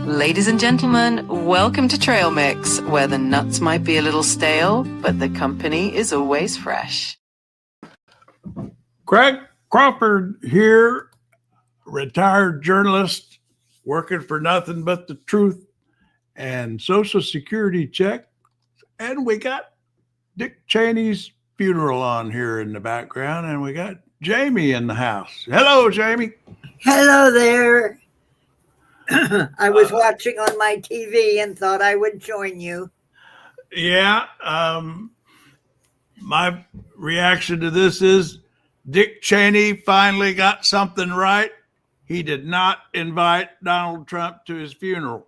Ladies and gentlemen, welcome to Trail Mix, where the nuts might be a little stale, but the company is always fresh. Craig Crawford here, retired journalist, working for nothing but the truth and Social Security check. And we got Dick Cheney's funeral on here in the background, and we got Jamie in the house. Hello, Jamie. Hello there. I was watching on my TV and thought I would join you. Yeah. My reaction to this is Dick Cheney finally got something right. He did not invite Donald Trump to his funeral.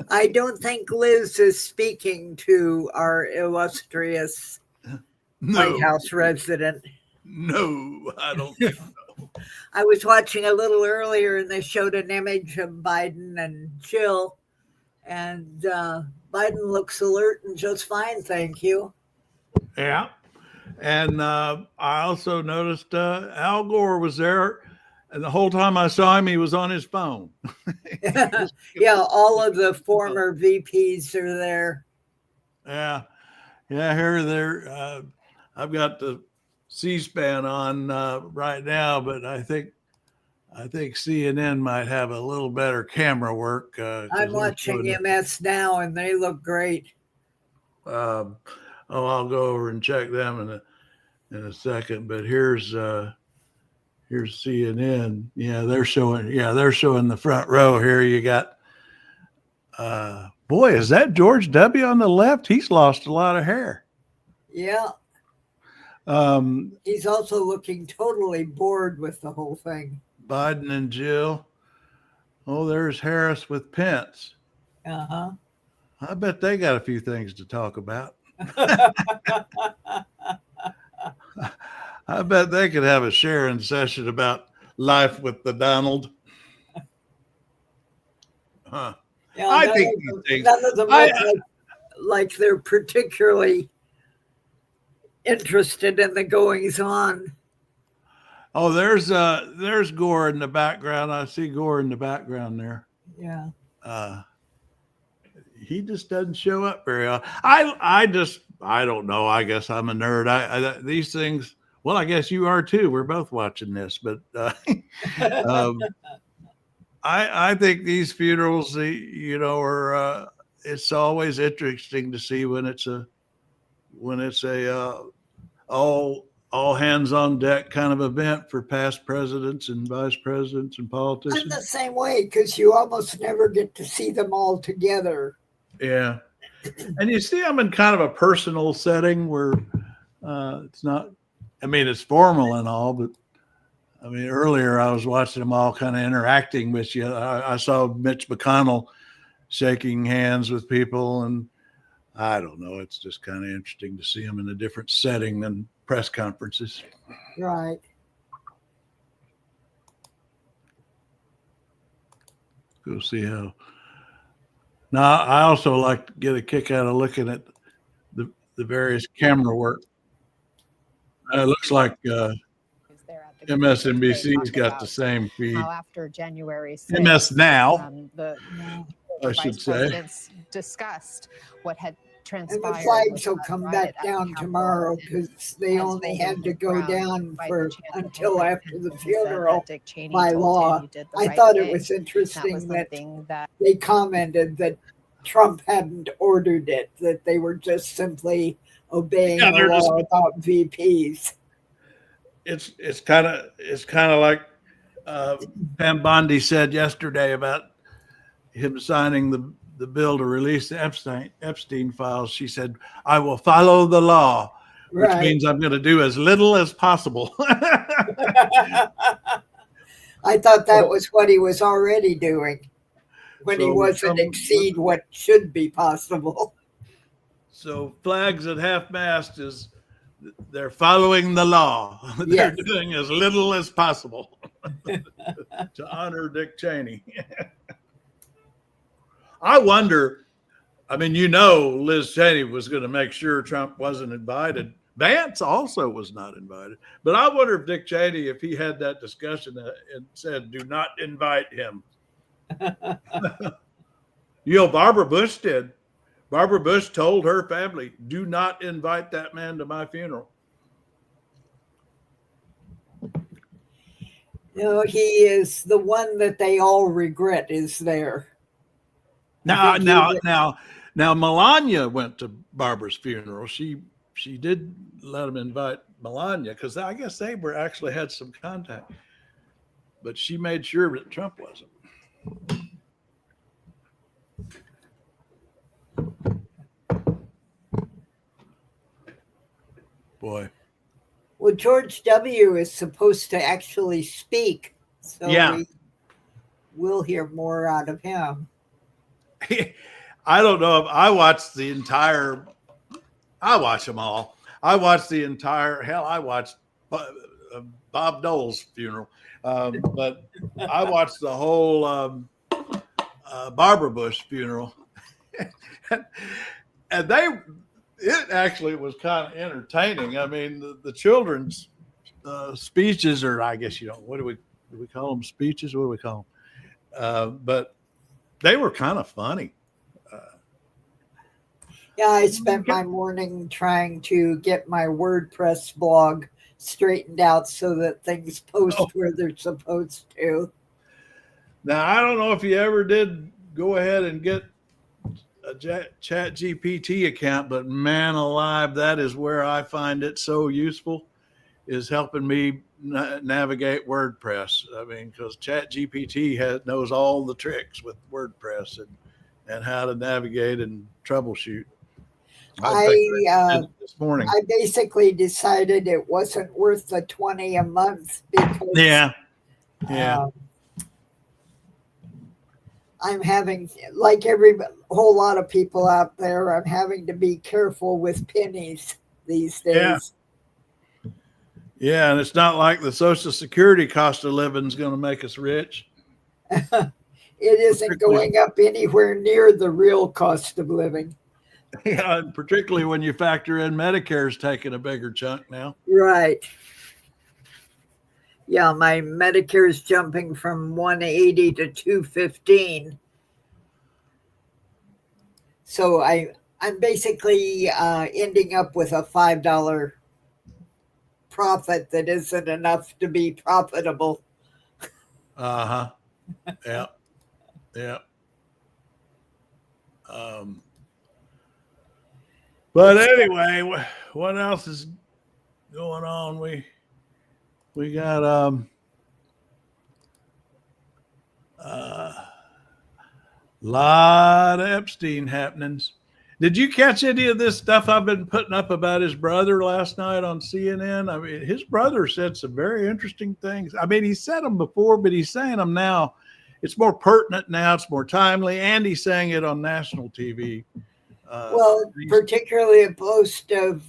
I don't think Liz is speaking to our illustrious White House resident. No, I don't think so. I was watching a little earlier and they showed an image of Biden and Jill, and Biden looks alert and just fine, thank you. Yeah. And I also noticed Al Gore was there, and the whole time I saw him, he was on his phone. Yeah, all of the former VPs are there. Yeah. Yeah, here there. I've got the C-SPAN on right now, but I think CNN might have a little better camera work. I'm watching MS now, and they look great. I'll go over and check them in a second. But here's CNN. Yeah, they're showing the front row here. You got boy, is that George W. on the left? He's lost a lot of hair. Yeah. He's also looking totally bored with the whole thing. Biden and Jill. Oh, there's Harris with Pence. Uh-huh. I bet they got a few things to talk about. I bet they could have a sharing session about life with the Donald. Huh. Yeah, I think these things. None of them look like they're particularly interested in the goings on. Oh, there's Gore in the background. I see Gore in the background there. Yeah. He just doesn't show up very often. I don't know. I guess I'm a nerd. These things. Well, I guess you are too. We're both watching this, but I think these funerals, are. It's always interesting to see when it's a all hands on deck kind of event for past presidents and vice presidents and politicians. I'm the same way, because you almost never get to see them all together. Yeah. And you see them in kind of a personal setting where it's not, it's formal and all, but earlier I was watching them all kind of interacting with you. I saw Mitch McConnell shaking hands with people, and I don't know. It's just kind of interesting to see them in a different setting than press conferences. Right. Go see how. Now, I also like to get a kick out of looking at the various camera work. It looks like MSNBC's got the same feed. How after January 6th, MS Now, the I should vice say, presidents discussed what had transpired. And the flags will come back down tomorrow, because they only had to go down until after the funeral by law. I thought it was interesting that they commented that Trump hadn't ordered it, that they were just simply obeying the law about VPs. It's kind of like Pam Bondi said yesterday about him signing the bill to release the Epstein files. She said, "I will follow the law," which means I'm going to do as little as possible. I thought that was what he was already doing when he wasn't exceed what should be possible. So flags at half-mast is they're following the law. They're doing as little as possible to honor Dick Cheney. I wonder, Liz Cheney was going to make sure Trump wasn't invited, Vance also was not invited. But I wonder if Dick Cheney, if he had that discussion and said, do not invite him. Barbara Bush did. Barbara Bush told her family, do not invite that man to my funeral. He is the one that they all regret is there. Now, Melania went to Barbara's funeral. She did let him invite Melania because I guess they actually had some contact, but she made sure that Trump wasn't. Boy. Well, George W. is supposed to actually speak, so we will hear more out of him. I don't know if I watched I watch them all. I watched the entire, I watched Bob Dole's funeral. But I watched the whole Barbara Bush funeral. And it actually was kind of entertaining. I mean, the children's speeches, or I guess, what do we call them? Speeches? What do we call them? But they were kind of funny. I spent my morning trying to get my WordPress blog straightened out so that things post where they're supposed to. Now, I don't know if you ever did go ahead and get a Chat GPT account, but man alive, that is where I find it so useful, is helping me navigate WordPress. I mean, because Chat GPT knows all the tricks with WordPress and how to navigate and troubleshoot. This morning. I basically decided it wasn't worth the $20 a month because I'm having, like whole lot of people out there, I'm having to be careful with pennies these days. Yeah, and it's not like the Social Security cost of living is going to make us rich. It isn't going up anywhere near the real cost of living. Yeah, and particularly when you factor in Medicare's taking a bigger chunk now. Right. Yeah, my Medicare's jumping from $180 to $215. So I'm basically ending up with a $5 profit that isn't enough to be profitable. Yeah. But anyway, what else is going on? We got lot of Epstein happenings. Did you catch any of this stuff I've been putting up about his brother last night on CNN? I mean, his brother said some very interesting things. I mean, he said them before, but he's saying them now. It's more pertinent now. It's more timely. And he's saying it on national TV. Particularly a post of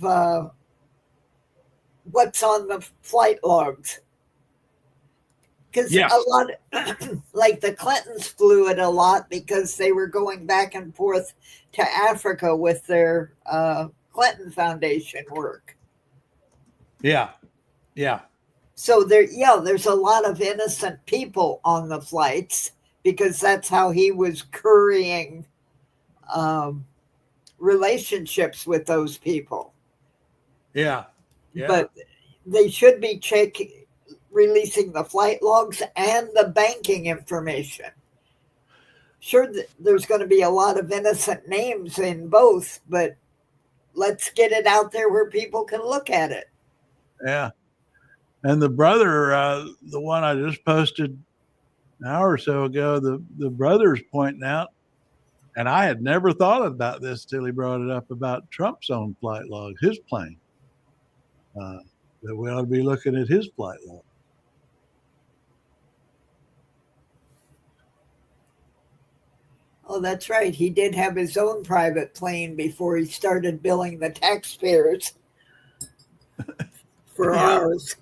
what's on the flight logs. Because a lot, like the Clintons flew it a lot because they were going back and forth to Africa with their Clinton Foundation work. Yeah. So there's a lot of innocent people on the flights because that's how he was currying relationships with those people. Yeah. But they should be releasing the flight logs and the banking information. Sure, there's going to be a lot of innocent names in both, but let's get it out there where people can look at it. Yeah. And the brother, the one I just posted an hour or so ago, the brother's pointing out, and I had never thought about this till he brought it up about Trump's own flight log, his plane. That we ought to be looking at his flight log. Oh, that's right. He did have his own private plane before he started billing the taxpayers for ours.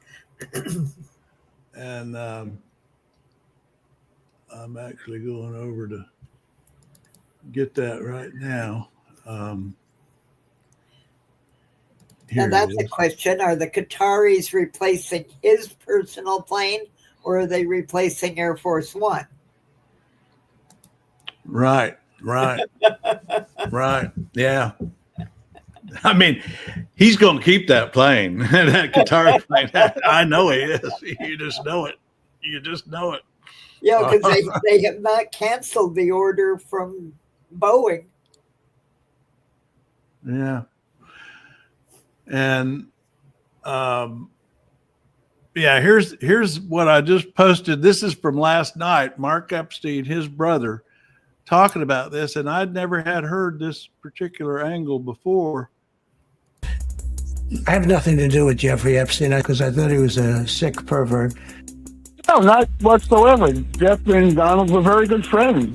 And I'm actually going over to get that right now. Now that's a question. Are the Qataris replacing his personal plane, or are they replacing Air Force One? Right. Right. Yeah. I mean, he's going to keep that plane, that Qatari plane. I know he is. You just know it. Yeah, because they have not canceled the order from Boeing. Yeah. And here's what I just posted. This is from last night. Mark Epstein, his brother, talking about this, and I'd never had heard this particular angle before. I have nothing to do with Jeffrey Epstein because I thought he was a sick pervert. No, not whatsoever. Jeff and Donald were very good friends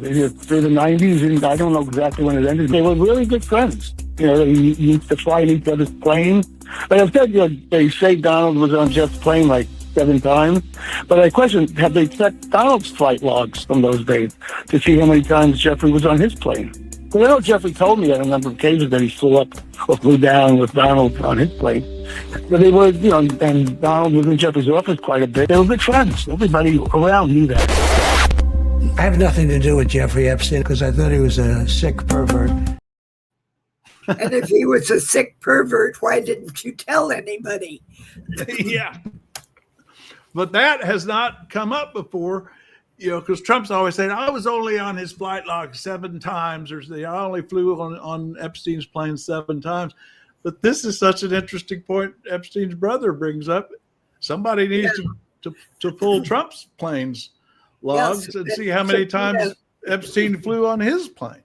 through the 90s, and I don't know exactly when it ended. They were really good friends. You know, they used to fly in each other's planes. But I've said, they say Donald was on Jeff's plane like 7 times. But I question, have they checked Donald's flight logs from those days to see how many times Jeffrey was on his plane? Because I know Jeffrey told me on a number of occasions that he flew up or flew down with Donald on his plane. But they were, and Donald was in Jeffrey's office quite a bit. They were good friends. Everybody around knew that. I have nothing to do with Jeffrey Epstein because I thought he was a sick pervert. And if he was a sick pervert, why didn't you tell anybody? Yeah. But that has not come up before, because Trump's always saying, I was only on his flight log 7 times, or I only flew on Epstein's plane 7 times. But this is such an interesting point Epstein's brother brings up. Somebody needs to pull Trump's plane's logs and see how many times Epstein flew on his plane.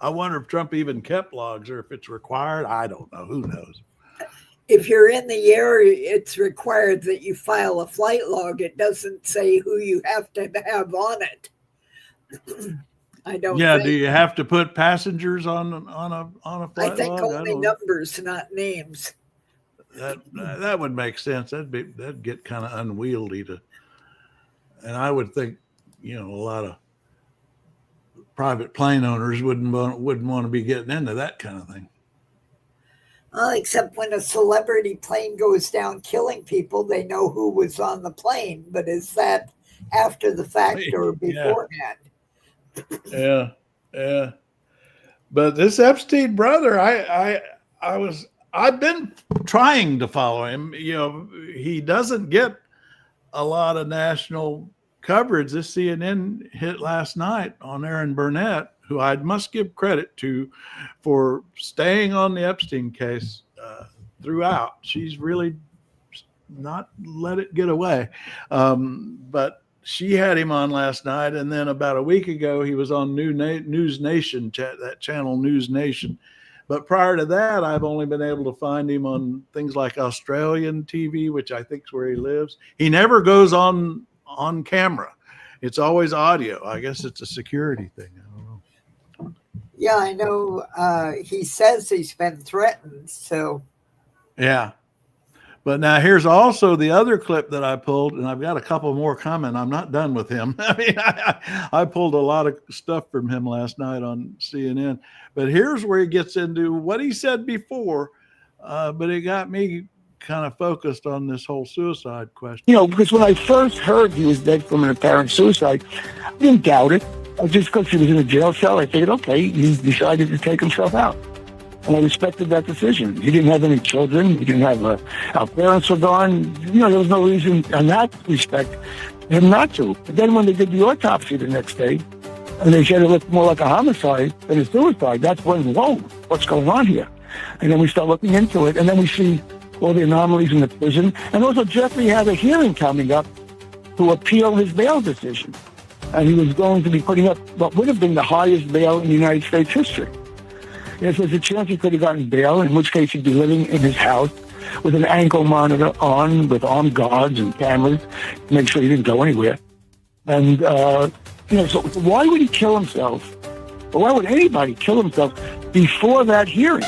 I wonder if Trump even kept logs or if it's required. I don't know. Who knows? If you're in the area, it's required that you file a flight log. It doesn't say who you have to have on it. I don't. Yeah, do you have to put passengers on a flight log? I think only numbers, not names. That would make sense. That'd get kind of unwieldy and I would think, a lot of private plane owners wouldn't want to be getting into that kind of thing. Well, except when a celebrity plane goes down killing people, they know who was on the plane. But is that after the fact or beforehand? Yeah. But this Epstein brother, I've been trying to follow him. He doesn't get a lot of national coverage. This CNN hit last night on Erin Burnett, who I must give credit to for staying on the Epstein case throughout. She's really not let it get away. But she had him on last night, and then about a week ago, he was on News Nation, that channel News Nation. But prior to that, I've only been able to find him on things like Australian TV, which I think is where he lives. He never goes on camera. It's always audio. I guess it's a security thing. I don't know. Yeah, I know. He says he's been threatened. So. Yeah. But now here's also the other clip that I pulled, and I've got a couple more coming. I'm not done with him. I mean, I pulled a lot of stuff from him last night on CNN. But here's where he gets into what he said before, but it got me kind of focused on this whole suicide question. Because when I first heard he was dead from an apparent suicide, I didn't doubt it. Just because he was in a jail cell, I figured, okay, he decided to take himself out. And I respected that decision. He didn't have any children. He didn't have our parents were gone. There was no reason in that respect for him not to. But then when they did the autopsy the next day, and they said it looked more like a homicide than a suicide, that's when, whoa, what's going on here? And then we start looking into it, and then we see all the anomalies in the prison. And also Jeffrey had a hearing coming up to appeal his bail decision. And he was going to be putting up what would have been the highest bail in United States history. If there's a chance he could have gotten bail, in which case he'd be living in his house with an ankle monitor on, with armed guards and cameras to make sure he didn't go anywhere. And, so why would he kill himself? Or why would anybody kill himself before that hearing?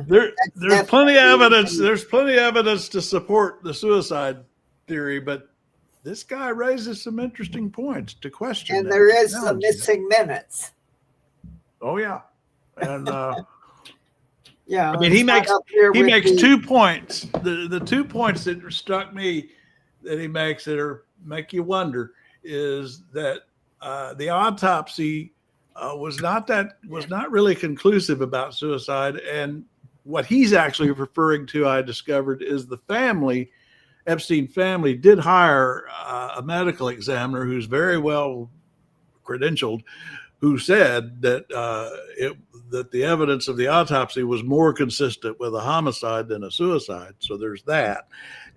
There's plenty of evidence. There's plenty of evidence to support the suicide theory, but this guy raises some interesting points to question. And that, there is the challenge that. missing minutes. Oh yeah, and Yeah, I mean he it's not makes up there he with makes the- 2 points. The 2 points that struck me that he makes that are make you wonder is that the autopsy was not really conclusive about suicide, and what he's actually referring to, I discovered, is the family. Epstein family did hire a medical examiner who's very well credentialed, who said that that the evidence of the autopsy was more consistent with a homicide than a suicide. So there's that.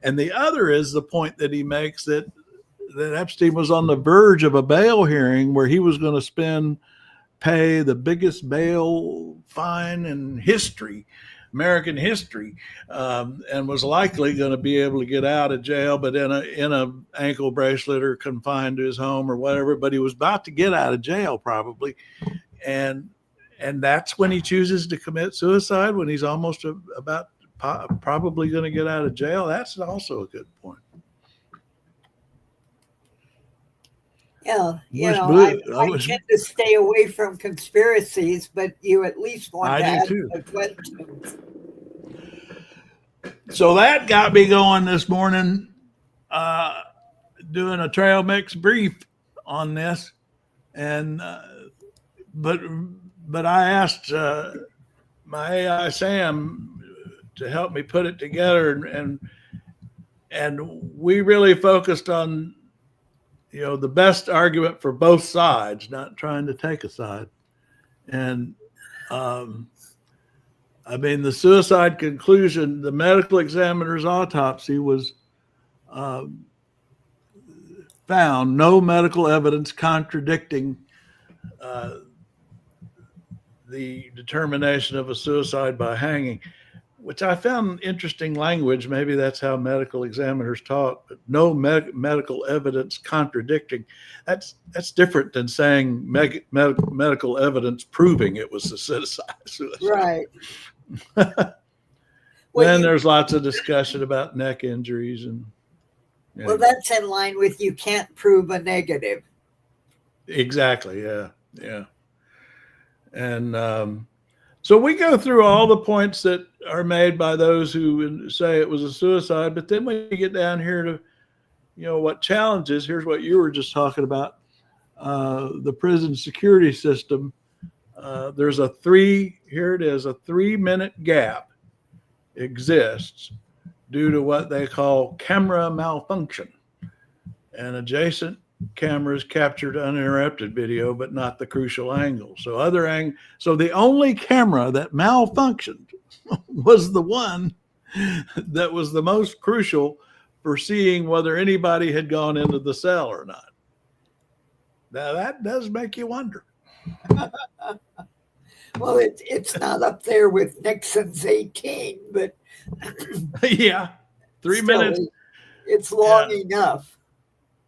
And the other is the point that he makes that Epstein was on the verge of a bail hearing where he was going to pay the biggest bail fine in history, American history, and was likely going to be able to get out of jail, but in a ankle bracelet or confined to his home or whatever. But he was about to get out of jail probably, and that's when he chooses to commit suicide, when he's almost about probably going to get out of jail. That's also a good point. Yeah, I tend to stay away from conspiracies, but you at least want to ask the questions. So that got me going this morning, doing a trail mix brief on this, and but I asked my AI Sam to help me put it together, and we really focused on the best argument for both sides, not trying to take a side. And I mean, the suicide conclusion, the medical examiner's autopsy was found no medical evidence contradicting the determination of a suicide by hanging, which I found interesting language. Maybe that's how medical examiners talk, but no medical evidence contradicting. That's different than saying medical evidence proving it was a suicide. Right. Then there's lots of discussion about neck injuries and. Well, that's in line with you can't prove a negative. Exactly. Yeah. And so we go through all the points that are made by those who say it was a suicide, but then when you get down here to, what challenges, here's what you were just talking about, the prison security system. There's a 3-minute gap exists due to what they call camera malfunction, and adjacent cameras captured uninterrupted video, but not the crucial angle. So the only camera that malfunctioned was the one that was the most crucial for seeing whether anybody had gone into the cell or not. Now that does make you wonder. Well, it's not up there with Nixon's 18, but yeah, 3 minutes. It's long enough.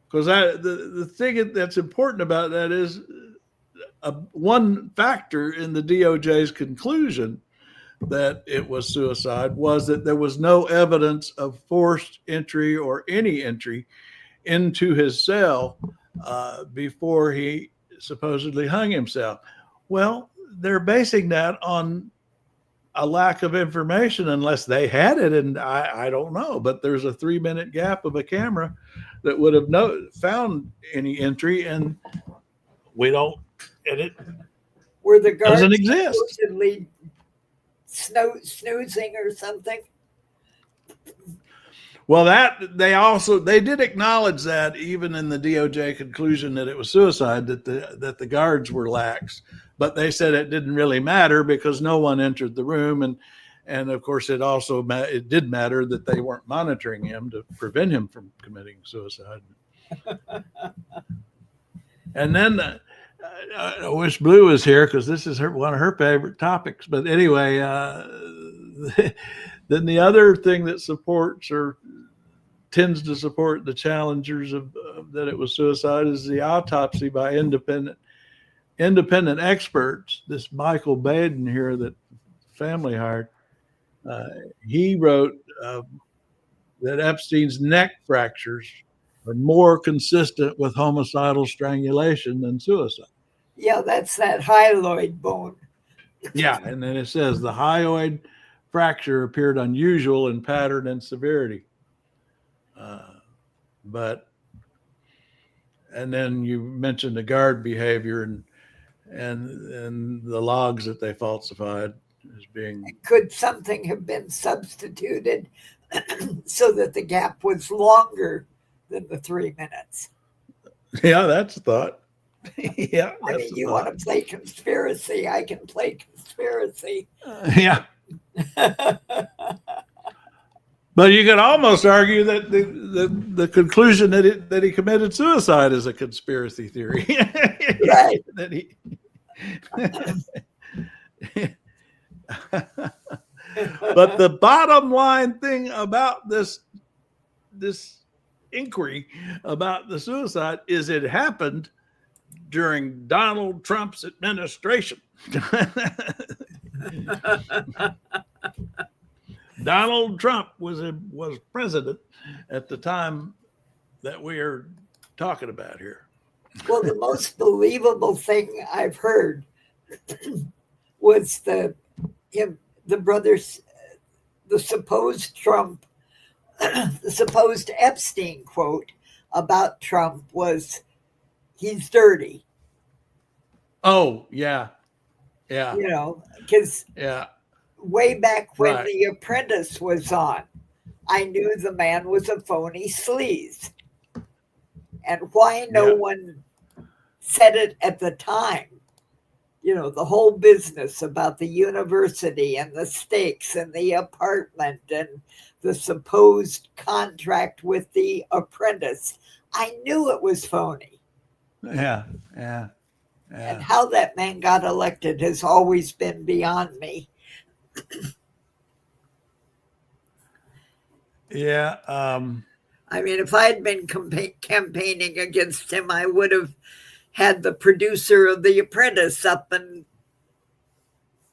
Because the thing that's important about that is one factor in the DOJ's conclusion that it was suicide was that there was no evidence of forced entry or any entry into his cell before he supposedly hung himself. Well, they're basing that on a lack of information, unless they had it, and I don't know. But there's a 3-minute gap of a camera that would have found any entry, and we don't. And it were the guards doesn't exist. Supposedly snoozing or something. Well, they did acknowledge that even in the DOJ conclusion that it was suicide, that the guards were lax, but they said it didn't really matter because no one entered the room, and of course it did matter that they weren't monitoring him to prevent him from committing suicide. And then I wish Blue was here because this is one of her favorite topics. But anyway, then the other thing that supports or tends to support the challengers of that it was suicide is the autopsy by independent experts. This Michael Baden here that family hired, he wrote that Epstein's neck fractures are more consistent with homicidal strangulation than suicide. Yeah, that's that hyaloid bone. Yeah, and then it says the hyoid fracture appeared unusual in pattern and severity. And then you mentioned the guard behavior and the logs that they falsified as being. Could something have been substituted so that the gap was longer than the 3 minutes? Yeah, that's a thought. Yeah, I mean, you want to play conspiracy? I can play conspiracy. Yeah. But you could almost argue that the conclusion that he committed suicide is a conspiracy theory. Right. That he. But the bottom line thing about this inquiry about the suicide is it happened during Donald Trump's administration. Donald Trump was president at the time that we are talking about here. Well, the most believable thing I've heard was the brothers, the supposed Trump, the supposed Epstein quote about Trump was, "He's dirty." Oh, yeah. Yeah. You know, because way back when Right. The Apprentice was on, I knew the man was a phony sleaze. And why no one said it at the time? You know, the whole business about the university and the stakes and the apartment and the supposed contract with The Apprentice. I knew it was phony. Yeah. And how that man got elected has always been beyond me. Yeah. I mean, if I had been campaigning against him, I would have had the producer of The Apprentice up and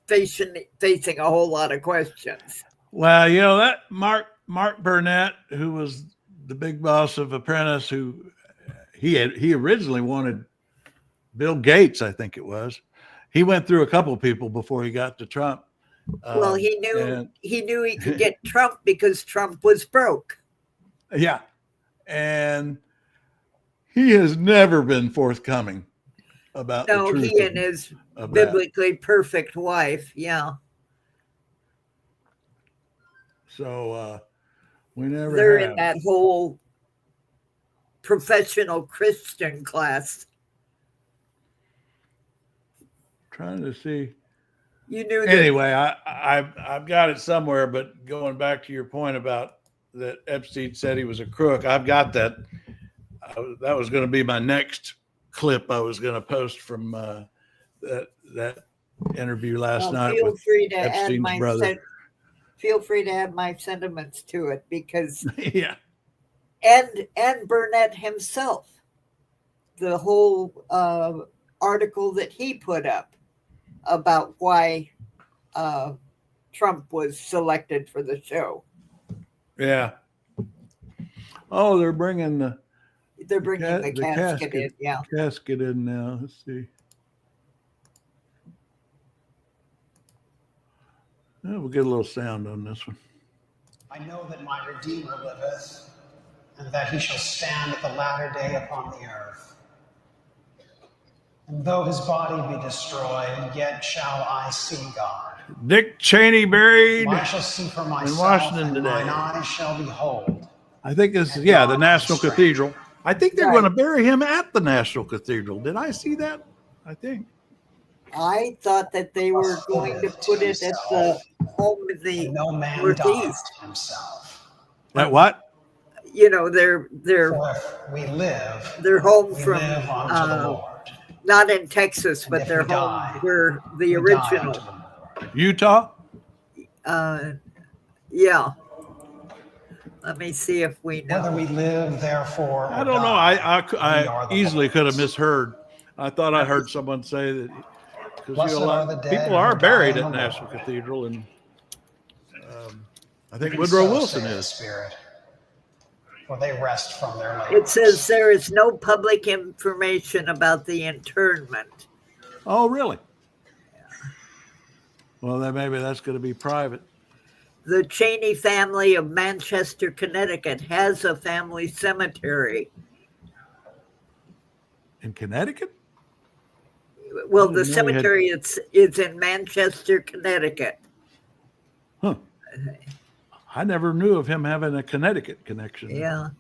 facing a whole lot of questions. Well, you know, that Mark Burnett, who was the big boss of Apprentice, who he originally wanted Bill Gates, I think it was. He went through a couple of people before he got to Trump. Well, he knew he could get Trump because Trump was broke. Yeah. And he has never been forthcoming about the truth. He and his biblically perfect wife. Yeah. So we never They're have. in that whole professional Christian class. Trying to see. You knew that. Anyway, I've got it somewhere, but going back to your point about that Epstein said he was a crook, I've got that. That was going to be my next clip I was going to post from that interview last night with Epstein's brother. Feel free to add my sentiments to it because yeah, and Burnett himself, the whole article that he put up about why Trump was selected for the show. Yeah. Oh, they're bringing the casket in. Yeah, casket in now. Let's see. Oh, we'll get a little sound on this one. I know that my Redeemer liveth, and that he shall stand at the latter day upon the earth. And though his body be destroyed, yet shall I see God. Dick Cheney buried I shall see for myself, in Washington and today. mine eyes shall behold. I think this is, the National Cathedral. I think they're going to bury him at the National Cathedral. Did I see that? I think. I thought that they were going to put it at the home of the Northeast himself. At what? You know, their we live. Their home we from live unto the Lord. Not in Texas, but their home were the original. Utah? Yeah. Let me see if we know. Whether we live, therefore. I don't know. I easily could have misheard. I thought I heard someone say that because a lot of people are buried at National Cathedral, and I think Woodrow Wilson is. Spirit. for they rest from their labors. It says there is no public information about the internment. Oh, really? Well, then maybe that's going to be private. The Cheney family of Manchester, Connecticut has a family cemetery. In Connecticut? Well, the cemetery is in Manchester, Connecticut. Huh. I never knew of him having a Connecticut connection. Yeah.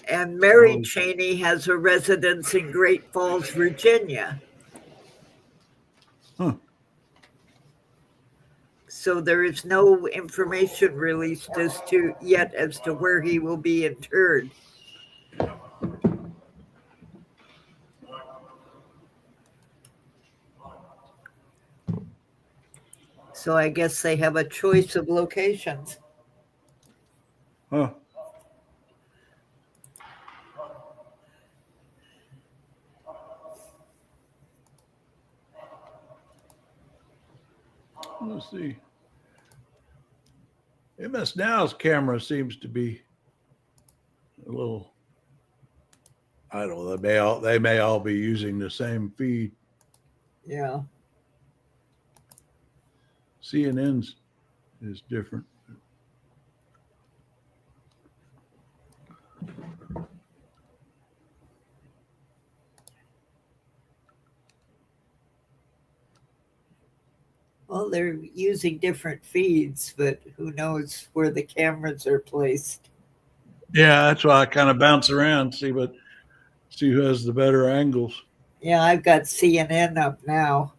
And Mary Cheney has a residence in Great Falls, Virginia. Huh. So there is no information released as to where he will be interred. So I guess they have a choice of locations. Huh. Let's see. MS Now's camera seems to be a little, I don't know, they may all be using the same feed. Yeah. CNN's is different. Well, they're using different feeds, but who knows where the cameras are placed. Yeah, that's why I kind of bounce around, see who has the better angles. Yeah, I've got CNN up now.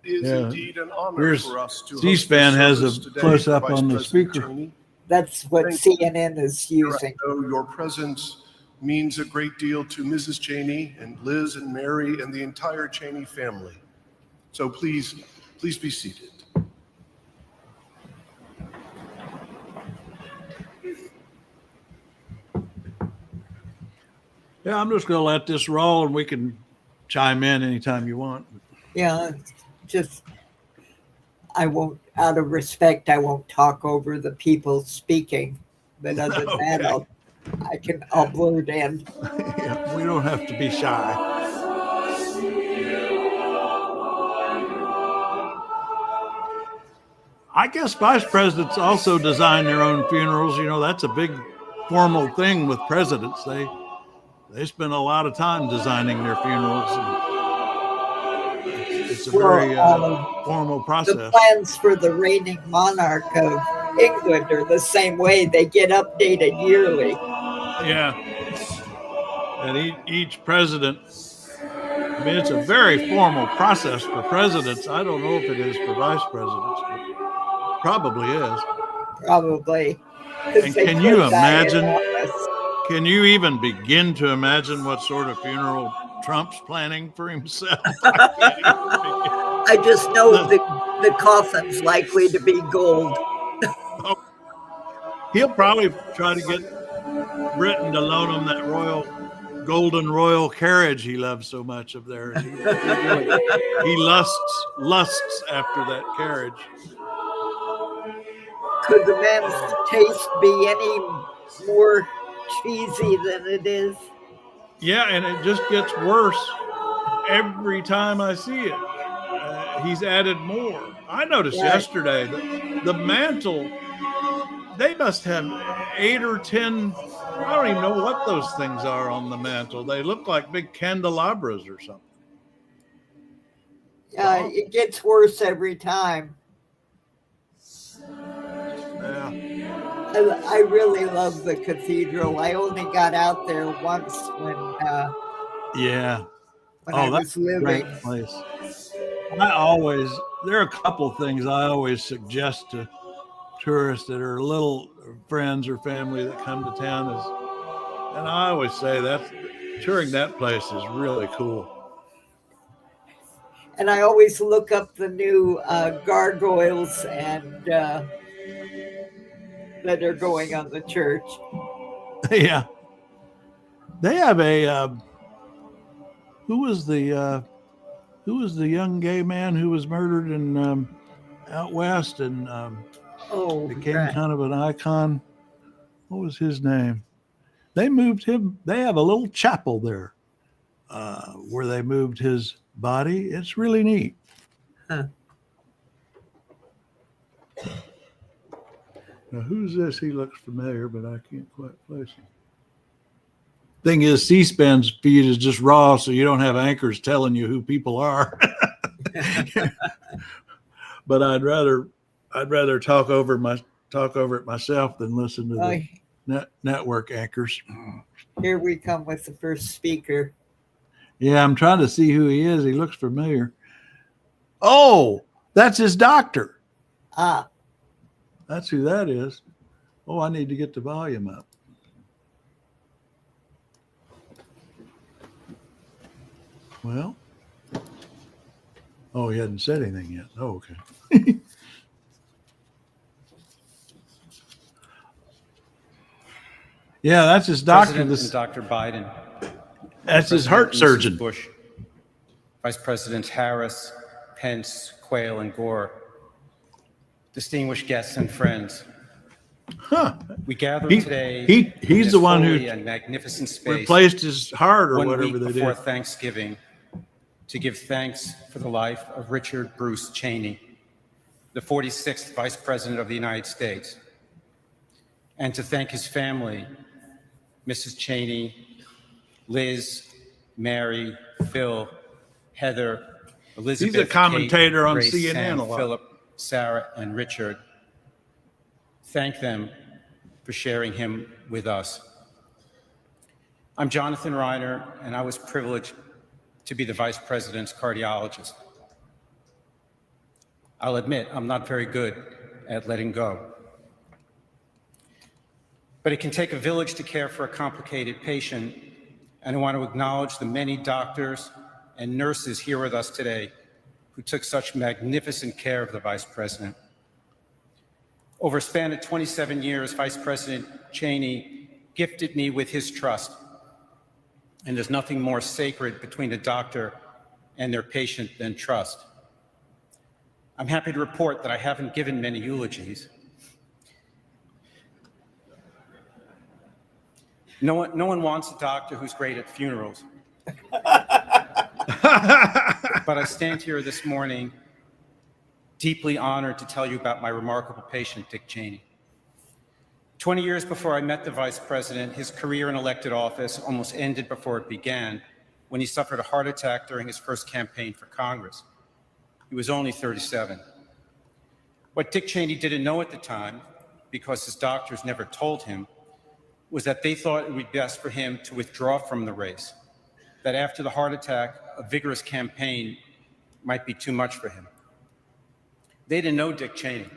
It is indeed an honor Here's for us to C-SPAN has a today, close up Vice on the President speaker. Cheney. That's what CNN is using. I know your presence means a great deal to Mrs. Cheney and Liz and Mary and the entire Cheney family. So please be seated. Yeah, I'm just going to let this roll and we can chime in anytime you want. Yeah, just out of respect, I won't talk over the people speaking. But other than that, I'll blurt in. Yeah, we don't have to be shy. I guess vice presidents also design their own funerals. You know, that's a big formal thing with presidents. They spend a lot of time designing their funerals. It's a very formal process. The plans for the reigning monarch of England are the same way. They get updated yearly. Yeah. And each president, I mean, it's a very formal process for presidents. I don't know if it is for vice presidents, but probably is. Probably. And can you imagine? Can you even begin to imagine what sort of funeral Trump's planning for himself? I just know the coffin's likely to be gold. He'll probably try to get Britain to loan him that golden royal carriage he loves so much of theirs. He lusts after that carriage. Could the man's taste be any more cheesy than it is? Yeah, and it just gets worse every time I see it. He's added more. I noticed yesterday that the mantle, they must have 8 or 10, I don't even know what those things are on the mantle. They look like big candelabras or something. Yeah, it gets worse every time. Yeah. I really love the cathedral. I only got out there once when I was living. Great place. There are a couple of things I always suggest to tourists that are little friends or family that come to town and I always say that touring that place is really cool. And I always look up the new gargoyles and that are going on the church. Yeah. They have a who was the young gay man who was murdered in out west and became kind of an icon? what was his name? They moved him. They have a little chapel there where they moved his body. It's really neat. Huh. Now, who's this? He looks familiar, but I can't quite place him. Thing is, C-SPAN's feed is just raw, so you don't have anchors telling you who people are. But I'd rather talk over it myself than listen to the network anchors. Here we come with the first speaker. Yeah, I'm trying to see who he is. He looks familiar. Oh, that's his doctor. Ah, That's who that is. Oh, I need to get the volume up. Well, oh, he hadn't said anything yet. Oh, okay. Yeah, that's his doctor. President and Dr. Biden. That's his heart President and Mrs. surgeon. Bush, Vice Presidents Harris, Pence, Quayle, and Gore, distinguished guests and friends. Huh. We gather today. He's in the this one who holy and magnificent space replaced his heart or 1 whatever week they before did. Thanksgiving to give thanks for the life of Richard Bruce Cheney, the 46th Vice President of the United States, and to thank his family, Mrs. Cheney, Liz, Mary, Phil, Heather, Elizabeth, He's a commentator Kate, on Grace, CNN Sam, a lot. Philip, Sarah, and Richard. Thank them for sharing him with us. I'm Jonathan Reiner, and I was privileged to be the Vice President's cardiologist. I'll admit, I'm not very good at letting go. But it can take a village to care for a complicated patient, and I want to acknowledge the many doctors and nurses here with us today who took such magnificent care of the Vice President. Over a span of 27 years, Vice President Cheney gifted me with his trust, and there's nothing more sacred between a doctor and their patient than trust. I'm happy to report that I haven't given many eulogies. No one wants a doctor who's great at funerals. But I stand here this morning deeply honored to tell you about my remarkable patient, Dick Cheney. 20 years before I met the Vice President, his career in elected office almost ended before it began when he suffered a heart attack during his first campaign for Congress. He was only 37. What Dick Cheney didn't know at the time, because his doctors never told him, was that they thought it would be best for him to withdraw from the race, that after the heart attack, a vigorous campaign might be too much for him. They didn't know Dick Cheney.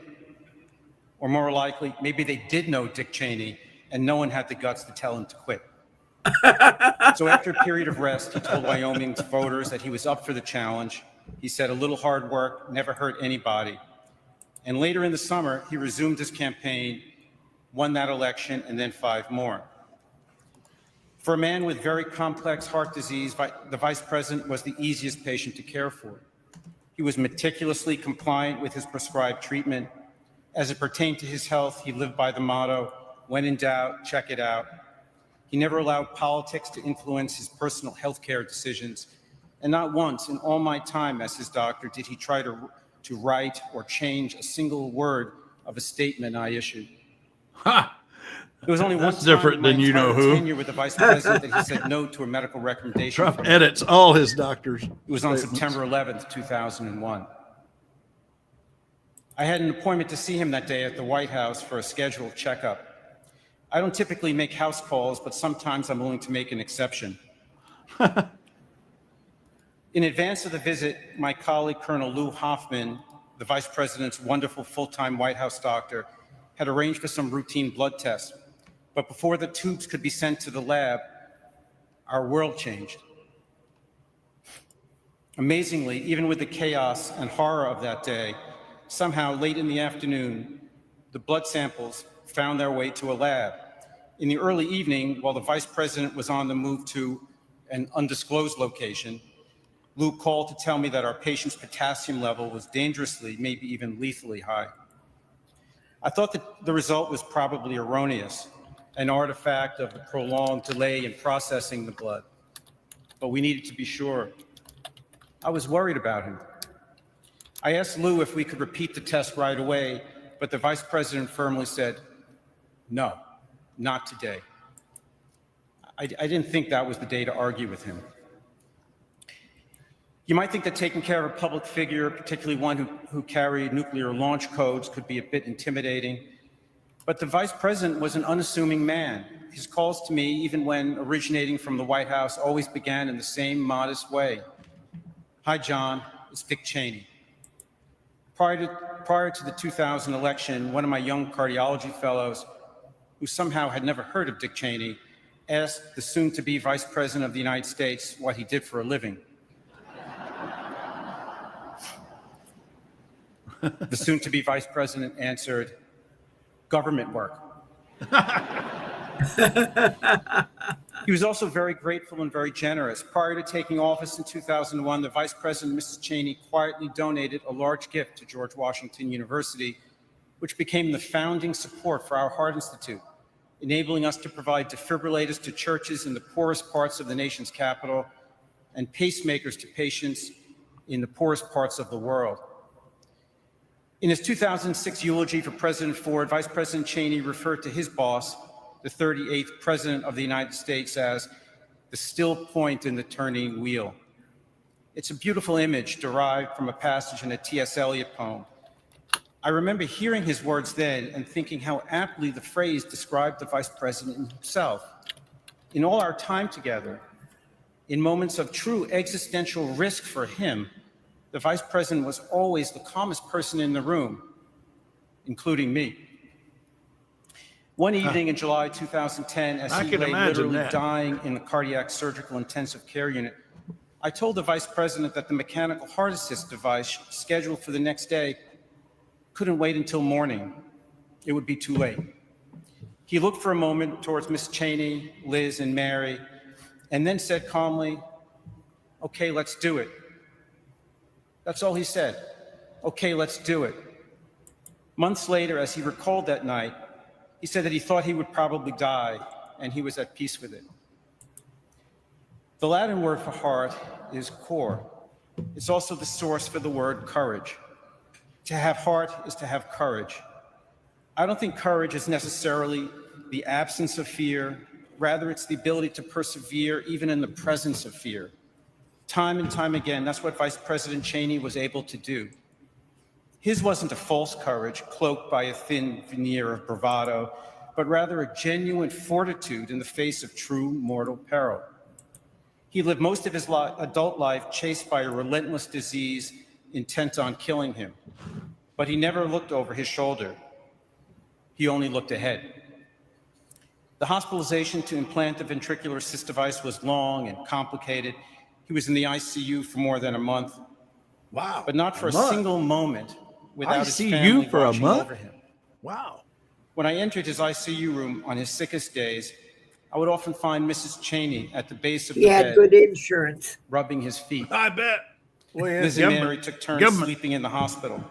Or more likely, maybe they did know Dick Cheney and no one had the guts to tell him to quit. So after a period of rest, he told Wyoming's voters that he was up for the challenge. He said a little hard work never hurt anybody. And later in the summer, he resumed his campaign, won that election, and then 5 more. For a man with very complex heart disease, the Vice President was the easiest patient to care for. He was meticulously compliant with his prescribed treatment. As it pertained to his health, he lived by the motto, when in doubt, check it out. He never allowed politics to influence his personal health care decisions. And not once in all my time as his doctor did he try to write or change a single word of a statement I issued. Ha! There was only That's one time different in my than you know entire who. tenure with the Vice President that he said no to a medical recommendation. Trump from him. edits all his doctors. It was on statements. September 11th, 2001. I had an appointment to see him that day at the White House for a scheduled checkup. I don't typically make house calls, but sometimes I'm willing to make an exception. In advance of the visit, my colleague, Colonel Lou Hoffman, the Vice President's wonderful full-time White House doctor, had arranged for some routine blood tests. But before the tubes could be sent to the lab, our world changed. Amazingly, even with the chaos and horror of that day, somehow late in the afternoon, the blood samples found their way to a lab. In the early evening, while the Vice President was on the move to an undisclosed location, Lou called to tell me that our patient's potassium level was dangerously, maybe even lethally high. I thought that the result was probably erroneous, an artifact of the prolonged delay in processing the blood. But we needed to be sure. I was worried about him. I asked Lou if we could repeat the test right away, but the vice president firmly said, no, not today. I didn't think that was the day to argue with him. You might think that taking care of a public figure, particularly one who carried nuclear launch codes, could be a bit intimidating. But the vice president was an unassuming man. His calls to me, even when originating from the White House, always began in the same modest way. Hi, John, it's Dick Cheney. Prior to the 2000 election, one of my young cardiology fellows, who somehow had never heard of Dick Cheney, asked the soon-to-be vice president of the United States what he did for a living. The soon-to-be vice president answered, government work. He was also very grateful and very generous. Prior to taking office in 2001, the vice president, Mrs. Cheney, quietly donated a large gift to George Washington University, which became the founding support for our Heart Institute, enabling us to provide defibrillators to churches in the poorest parts of the nation's capital and pacemakers to patients in the poorest parts of the world. In his 2006 eulogy for President Ford, Vice President Cheney referred to his boss, the 38th President of the United States, as the still point in the turning wheel. It's a beautiful image derived from a passage in a T.S. Eliot poem. I remember hearing his words then and thinking how aptly the phrase described the Vice President himself. In all our time together, in moments of true existential risk for him, the Vice President was always the calmest person in the room, including me. One evening in July 2010, as he lay literally dying in the cardiac surgical intensive care unit, I told the Vice President that the mechanical heart assist device scheduled for the next day couldn't wait until morning. It would be too late. He looked for a moment towards Miss Cheney, Liz, and Mary, and then said calmly, okay, let's do it. That's all he said. Okay, let's do it. Months later, as he recalled that night, he said that he thought he would probably die, and he was at peace with it. The Latin word for heart is cor. It's also the source for the word courage. To have heart is to have courage. I don't think courage is necessarily the absence of fear. Rather, it's the ability to persevere even in the presence of fear. Time and time again, that's what Vice President Cheney was able to do. His wasn't a false courage cloaked by a thin veneer of bravado, but rather a genuine fortitude in the face of true mortal peril. He lived most of his adult life chased by a relentless disease intent on killing him, but he never looked over his shoulder. He only looked ahead. The hospitalization to implant the ventricular assist device was long and complicated. He was in the ICU for more than a month. Wow. But not for a single moment without his family watching over him. Wow. When I entered his ICU room on his sickest days, I would often find Mrs. Cheney at the base of the bed. He had good insurance. Rubbing his feet. I bet. Liz and Mary took turns sleeping in the hospital.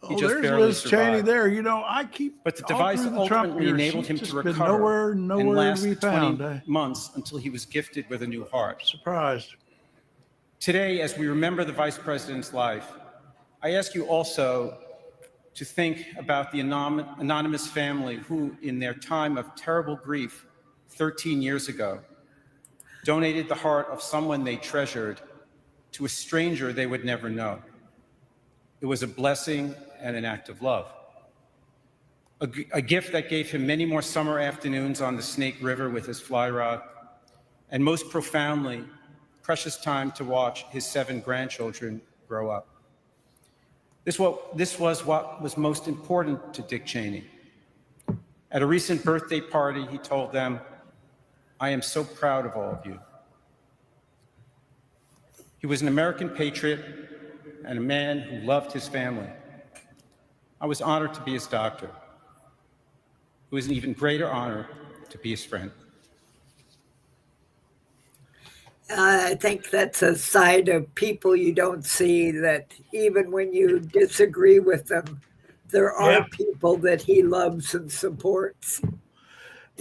He just barely Liz survived. Cheney there. You know, I keep. But the device ultimately enabled him to recover and lasted 20 months until he was gifted with a new heart. Surprised. Today, as we remember the Vice President's life, I ask you also to think about the anonymous family who, in their time of terrible grief 13 years ago, donated the heart of someone they treasured to a stranger they would never know. It was a blessing and an act of love. A gift that gave him many more summer afternoons on the Snake River with his fly rod, and most profoundly, precious time to watch his 7 grandchildren grow up. This was what was most important to Dick Cheney. At a recent birthday party, he told them, "I am so proud of all of you." He was an American patriot and a man who loved his family. I was honored to be his doctor. It was an even greater honor to be his friend. I think that's a side of people you don't see, that even when you disagree with them, there are people that he loves and supports.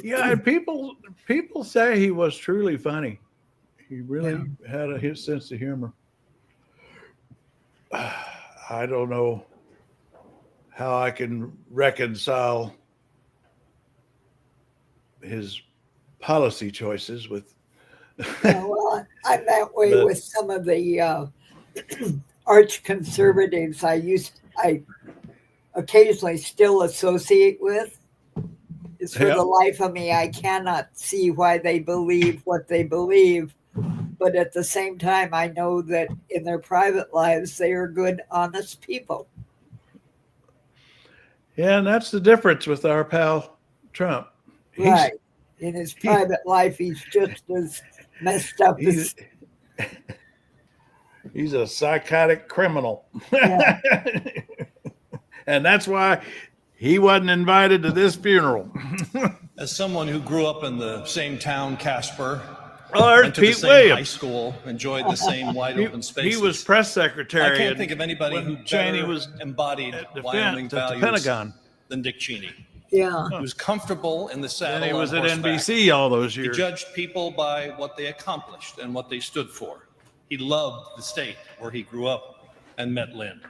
Yeah, and people say he was truly funny. He really had his sense of humor. I don't know how I can reconcile his policy choices with. Well, I'm that way with some of the arch conservatives I occasionally still associate with. Is for the life of me, I cannot see why they believe what they believe. But at the same time, I know that in their private lives, they are good, honest people. Yeah, and that's the difference with our pal Trump. Right. In his private life, he's just as messed up as. He's a psychotic criminal. Yeah. And that's why he wasn't invited to this funeral. As someone who grew up in the same town, Casper, went to the same high school, enjoyed the same wide open spaces. He was press secretary. I can't think of anybody who Cheney better was embodied Wyoming values Pentagon than Dick Cheney. Yeah. He was comfortable in the saddle. And he was at horseback. NBC all those years. He judged people by what they accomplished and what they stood for. He loved the state where he grew up and met Lynn.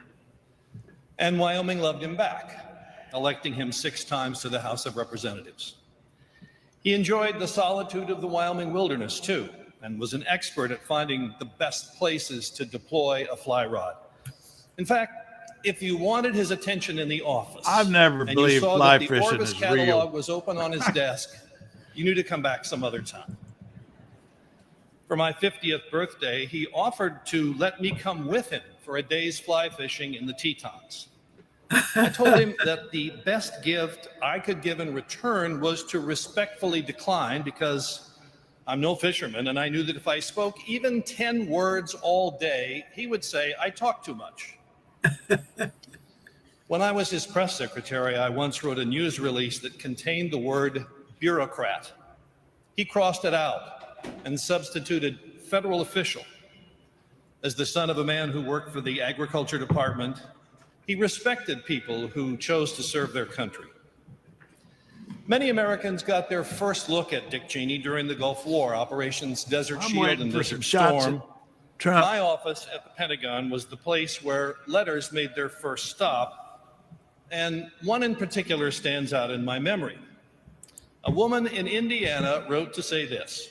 And Wyoming loved him back, electing him 6 times to the House of Representatives. He enjoyed the solitude of the Wyoming wilderness, too, and was an expert at finding the best places to deploy a fly rod. In fact, if you wanted his attention in the office, I've never and believed you saw fly that the fishing Orbis is catalog real. was open on his desk, you knew to come back some other time. For my 50th birthday, he offered to let me come with him for a day's fly fishing in the Tetons. I told him that the best gift I could give in return was to respectfully decline because I'm no fisherman, and I knew that if I spoke even 10 words all day, he would say I talk too much. When I was his press secretary, I once wrote a news release that contained the word bureaucrat. He crossed it out and substituted federal official. As the son of a man who worked for the Agriculture Department, he respected people who chose to serve their country. Many Americans got their first look at Dick Cheney during the Gulf War, Operations Desert Shield and Desert Storm. My office at the Pentagon was the place where letters made their first stop, and one in particular stands out in my memory. A woman in Indiana wrote to say this: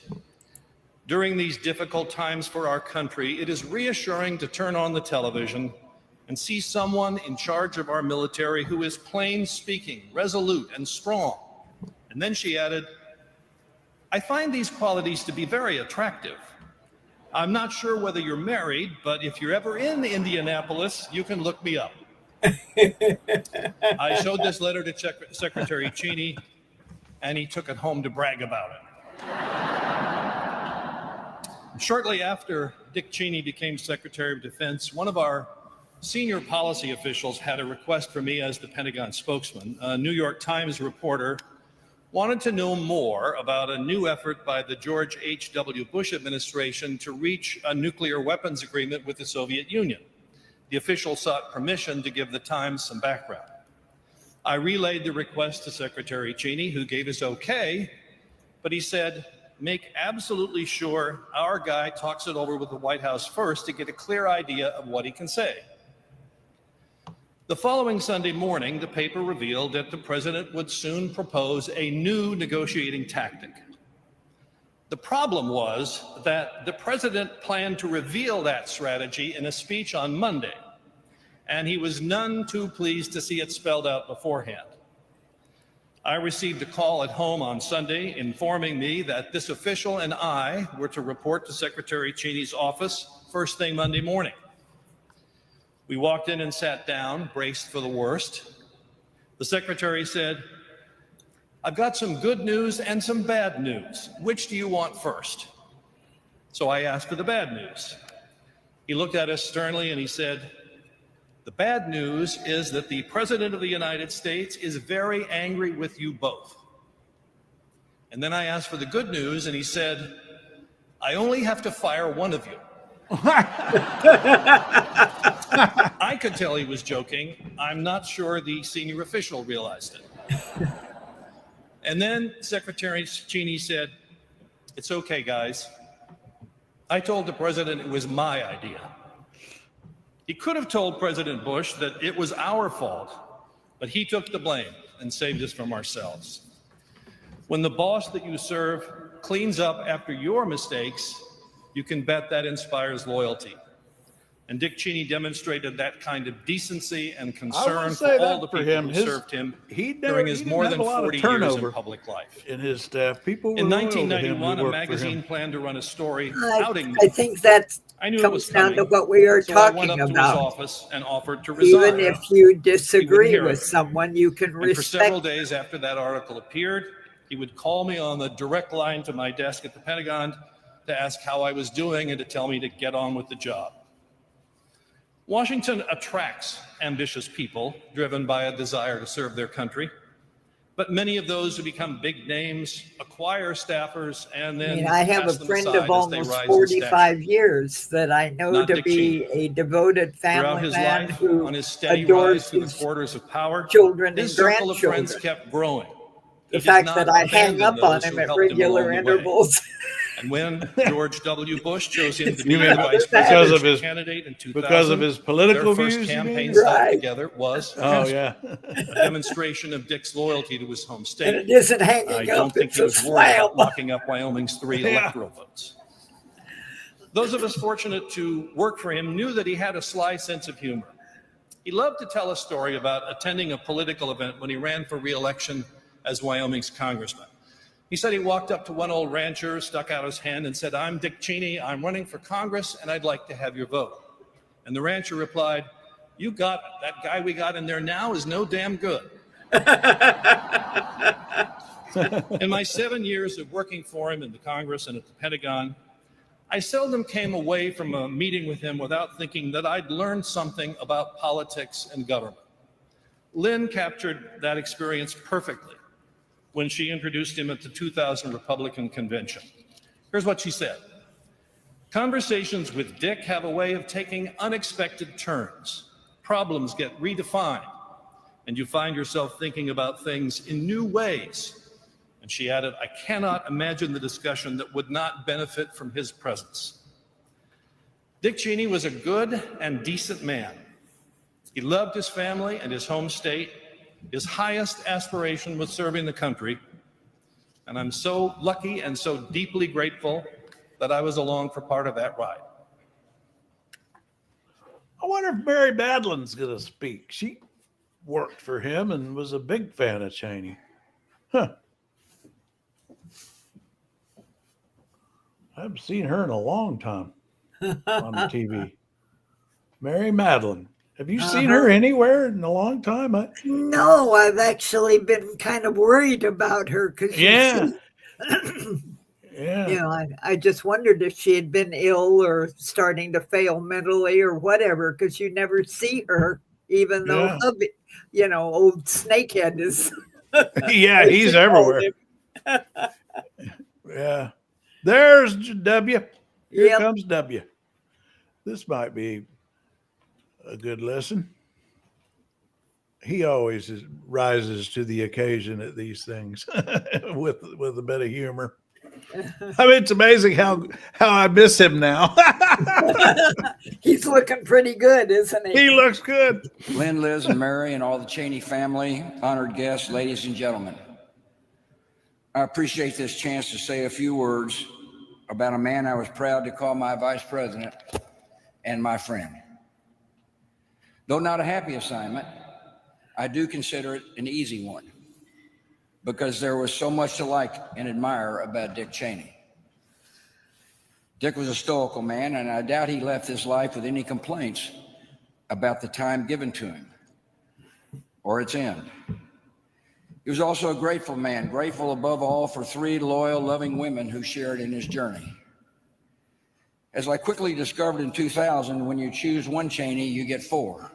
"During these difficult times for our country, it is reassuring to turn on the television and see someone in charge of our military who is plain speaking, resolute, and strong." And then she added, "I find these qualities to be very attractive. I'm not sure whether you're married, but if you're ever in Indianapolis, you can look me up." I showed this letter to Secretary Cheney, and he took it home to brag about it. Shortly after Dick Cheney became Secretary of Defense, one of our senior policy officials had a request for me as the Pentagon spokesman. A New York Times reporter wanted to know more about a new effort by the George H.W. Bush administration to reach a nuclear weapons agreement with the Soviet Union. The official sought permission to give the Times some background. I relayed the request to Secretary Cheney, who gave his okay, but he said, "Make absolutely sure our guy talks it over with the White House first to get a clear idea of what he can say." The following Sunday morning, the paper revealed that the president would soon propose a new negotiating tactic. The problem was that the president planned to reveal that strategy in a speech on Monday, and he was none too pleased to see it spelled out beforehand. I received a call at home on Sunday informing me that this official and I were to report to Secretary Cheney's office first thing Monday morning. We walked in and sat down, braced for the worst. The secretary said, "I've got some good news and some bad news. Which do you want first?" So I asked for the bad news. He looked at us sternly and he said, "The bad news is that the President of the United States is very angry with you both." And then I asked for the good news and he said, "I only have to fire one of you." I could tell he was joking. I'm not sure the senior official realized it. And then Secretary Cheney said, "It's okay, guys. I told the president it was my idea." He could have told President Bush that it was our fault, but he took the blame and saved us from ourselves. When the boss that you serve cleans up after your mistakes, you can bet that inspires loyalty. And Dick Cheney demonstrated that kind of decency and concern for all the people who served him during his more than 40 years in public life. In his staff, people were In loyal to him 1991, who a worked for magazine him. planned to run a story outing me. I think that I knew it comes was down to coming, what we are so I went talking up to his about. office and offered to resign. Even if you He wouldn't disagree hear with it. someone, you can And for several respect. days after that article appeared, he would call me on the direct line to my desk at the Pentagon to ask how I was doing and to tell me to get on with the job. Washington attracts ambitious people driven by a desire to serve their country, but many of those who become big names acquire staffers and I then mean, I have pass a them friend aside of as they almost rise in 45 years that I know Not to Dick be Cheney. a devoted Throughout family his man life, who on his steady adores rise through the his quarters of power, children his and circle of friends grandchildren. kept growing. The He did fact not that I hang abandon up on those him who at helped him regular along the way. intervals. And when George W. Bush chose him to be You mean the vice because of presidential his- candidate in 2000, because of his political their first views, you campaign mean? stop Right. together was a Oh, gesture, yeah. a demonstration of Dick's loyalty to his home And state. it isn't I hanging don't up, think it's he a was worried slam. about locking up Wyoming's 3 Yeah. electoral votes. Those of us fortunate to work for him knew that he had a sly sense of humor. He loved to tell a story about attending a political event when he ran for re-election as Wyoming's congressman. He said he walked up to one old rancher, stuck out his hand and said, "I'm Dick Cheney, I'm running for Congress and I'd like to have your vote." And the rancher replied, "You got it. That guy we got in there now is no damn good." In my 7 years of working for him in the Congress and at the Pentagon, I seldom came away from a meeting with him without thinking that I'd learned something about politics and government. Lynn captured that experience perfectly when she introduced him at the 2000 Republican Convention. Here's what she said: "Conversations with Dick have a way of taking unexpected turns. Problems get redefined, and you find yourself thinking about things in new ways." And she added, "I cannot imagine the discussion that would not benefit from his presence." Dick Cheney was a good and decent man. He loved his family and his home state. His highest aspiration was serving the country. And I'm so lucky and so deeply grateful that I was along for part of that ride. I wonder if Mary Madeline's going to speak. She worked for him and was a big fan of Cheney. Huh. I haven't seen her in a long time on the TV. Mary Madeline. Have you seen her anywhere in a long time? No, I've actually been kind of worried about her because Yeah. I just wondered if she had been ill or starting to fail mentally or whatever, because you never see her, even though hubby, old Snakehead is. Yeah, he's everywhere. Yeah. There's W. Here comes W. This might be a good listen. He always rises to the occasion at these things with a bit of humor. I mean, it's amazing how I miss him now. He's looking pretty good, isn't he? He looks good. Lynn, Liz, and Mary, and all the Cheney family, honored guests, ladies and gentlemen. I appreciate this chance to say a few words about a man I was proud to call my vice president and my friend. Though not a happy assignment, I do consider it an easy one because there was so much to like and admire about Dick Cheney. Dick was a stoical man, and I doubt he left his life with any complaints about the time given to him or its end. He was also a grateful man, grateful above all for 3 loyal, loving women who shared in his journey. As I quickly discovered in 2000, when you choose one Cheney, you get 4.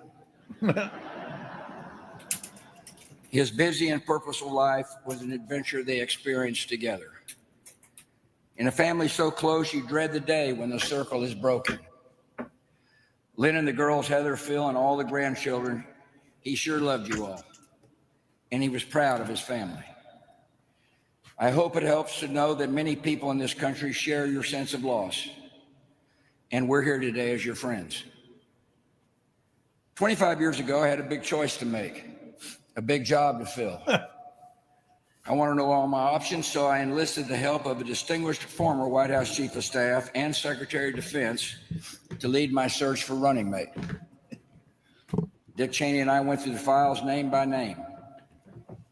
His busy and purposeful life was an adventure they experienced together. In a family so close, you dread the day when the circle is broken. Lynn and the girls, Heather, Phil, and all the grandchildren, he sure loved you all. And he was proud of his family. I hope it helps to know that many people in this country share your sense of loss, and we're here today as your friends. 25 years ago, I had a big choice to make, a big job to fill. I want to know all my options, so I enlisted the help of a distinguished former White House Chief of Staff and Secretary of Defense to lead my search for running mate. Dick Cheney and I went through the files name by name.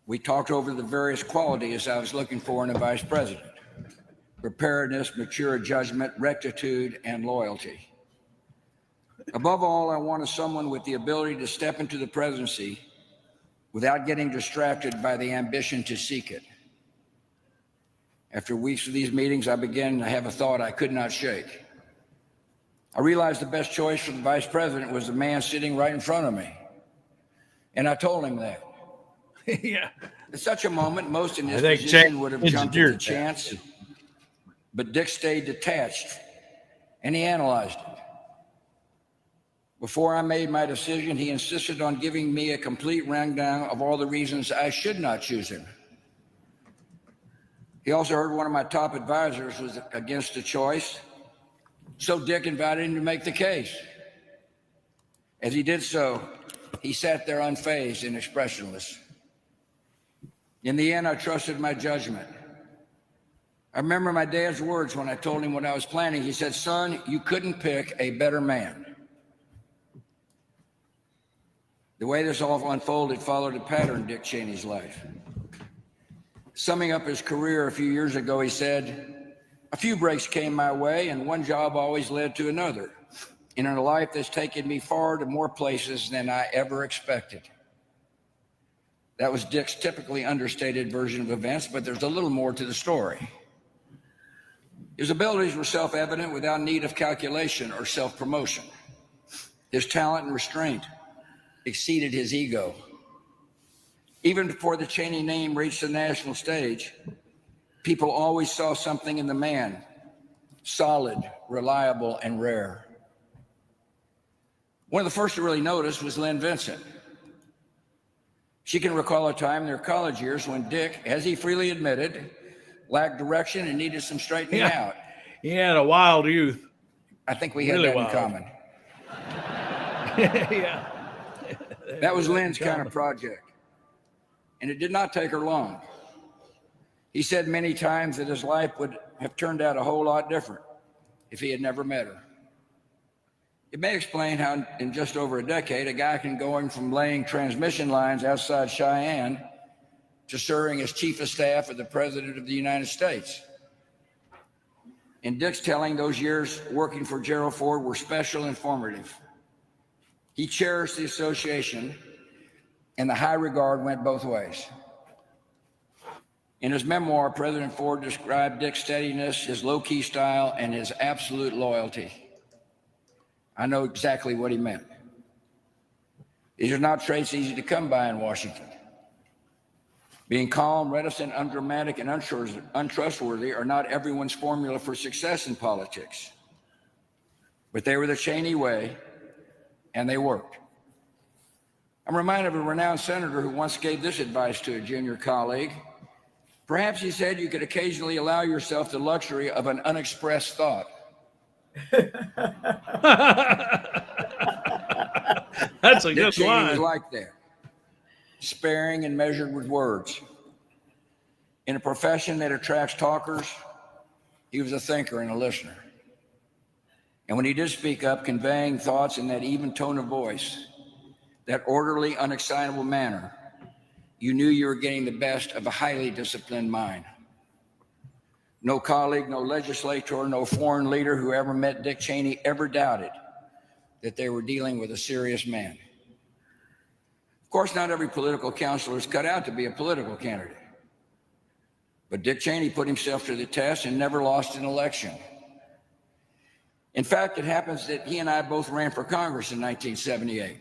We talked over the various qualities I was looking for in a vice president: preparedness, mature judgment, rectitude, and loyalty. Above all, I wanted someone with the ability to step into the presidency without getting distracted by the ambition to seek it. After weeks of these meetings, I began to have a thought I could not shake. I realized the best choice for the vice president was the man sitting right in front of me. And I told him that. Yeah. At such a moment, most in this position would have jumped at the chance, but Dick stayed detached, and he analyzed it. Before I made my decision, he insisted on giving me a complete rundown of all the reasons I should not choose him. He also heard one of my top advisors was against the choice, so Dick invited him to make the case. As he did so, he sat there unfazed and expressionless. In the end, I trusted my judgment. I remember my dad's words when I told him what I was planning. He said, "Son, you couldn't pick a better man." The way this all unfolded followed a pattern in Dick Cheney's life. Summing up his career a few years ago, he said, "A few breaks came my way, and one job always led to another, in a life that's taken me far to more places than I ever expected." That was Dick's typically understated version of events, but there's a little more to the story. His abilities were self-evident without need of calculation or self-promotion. His talent and restraint exceeded his ego. Even before the Cheney name reached the national stage, people always saw something in the man, solid, reliable, and rare. One of the first to really notice was Lynn Vincent. She can recall a time in their college years when Dick, as he freely admitted, lacked direction and needed some straightening out. He had a wild youth. I think we had that in common. Yeah. That was Lynn's kind of project, and it did not take her long. He said many times that his life would have turned out a whole lot different if he had never met her. It may explain how in just over a decade, a guy can go from laying transmission lines outside Cheyenne to serving as chief of staff of the President of the United States. In Dick's telling, those years working for Gerald Ford were special and formative. He cherished the association, and the high regard went both ways. In his memoir, President Ford described Dick's steadiness, his low-key style, and his absolute loyalty. I know exactly what he meant. These are not traits easy to come by in Washington. Being calm, reticent, undramatic, and untrustworthy are not everyone's formula for success in politics. But they were the Cheney way, and they worked. I'm reminded of a renowned senator who once gave this advice to a junior colleague. Perhaps he said you could occasionally allow yourself the luxury of an unexpressed thought. That's a Dick good Cheney line. was like that, sparing and measured with words. In a profession that attracts talkers, he was a thinker and a listener. And when he did speak up, conveying thoughts in that even tone of voice, that orderly, unexcitable manner, you knew you were getting the best of a highly disciplined mind. No colleague, no legislator, no foreign leader who ever met Dick Cheney ever doubted that they were dealing with a serious man. Of course, not every political counselor is cut out to be a political candidate. But Dick Cheney put himself to the test and never lost an election. In fact, it happens that he and I both ran for Congress in 1978.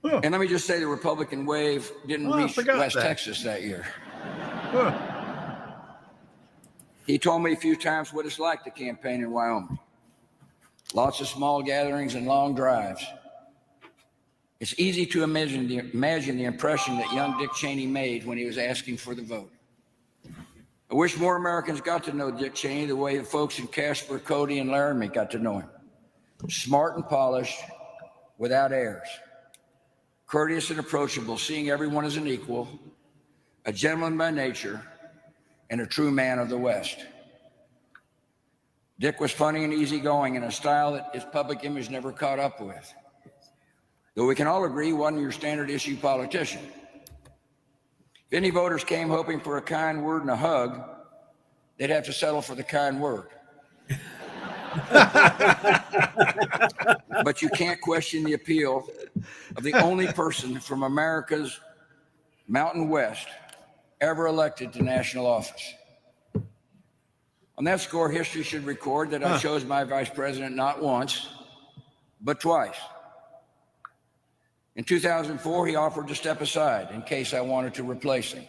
Huh. And let me just say the Republican wave didn't reach West Texas that year. Huh. He told me a few times what it's like to campaign in Wyoming. Lots of small gatherings and long drives. It's easy to imagine the impression that young Dick Cheney made when he was asking for the vote. I wish more Americans got to know Dick Cheney the way the folks in Casper, Cody, and Laramie got to know him. Smart and polished, without airs. Courteous and approachable, seeing everyone as an equal, a gentleman by nature, and a true man of the West. Dick was funny and easygoing in a style that his public image never caught up with. Though we can all agree he wasn't your standard issue politician. If any voters came hoping for a kind word and a hug, they'd have to settle for the kind word. But you can't question the appeal of the only person from America's Mountain West ever elected to national office. On that score, history should record that I chose my vice president not once, but twice. In 2004, he offered to step aside in case I wanted to replace him.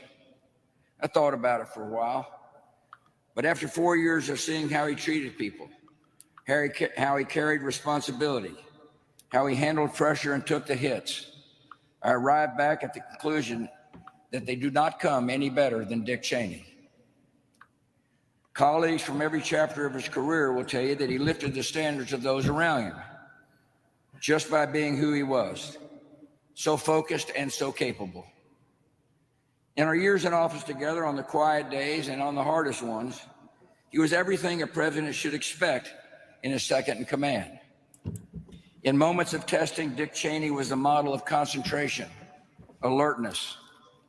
I thought about it for a while, but after 4 years of seeing how he treated people, how he carried responsibility, how he handled pressure and took the hits, I arrived back at the conclusion that they do not come any better than Dick Cheney. Colleagues from every chapter of his career will tell you that he lifted the standards of those around him just by being who he was, so focused and so capable. In our years in office together, on the quiet days and on the hardest ones, he was everything a president should expect in his second in command. In moments of testing, Dick Cheney was the model of concentration, alertness,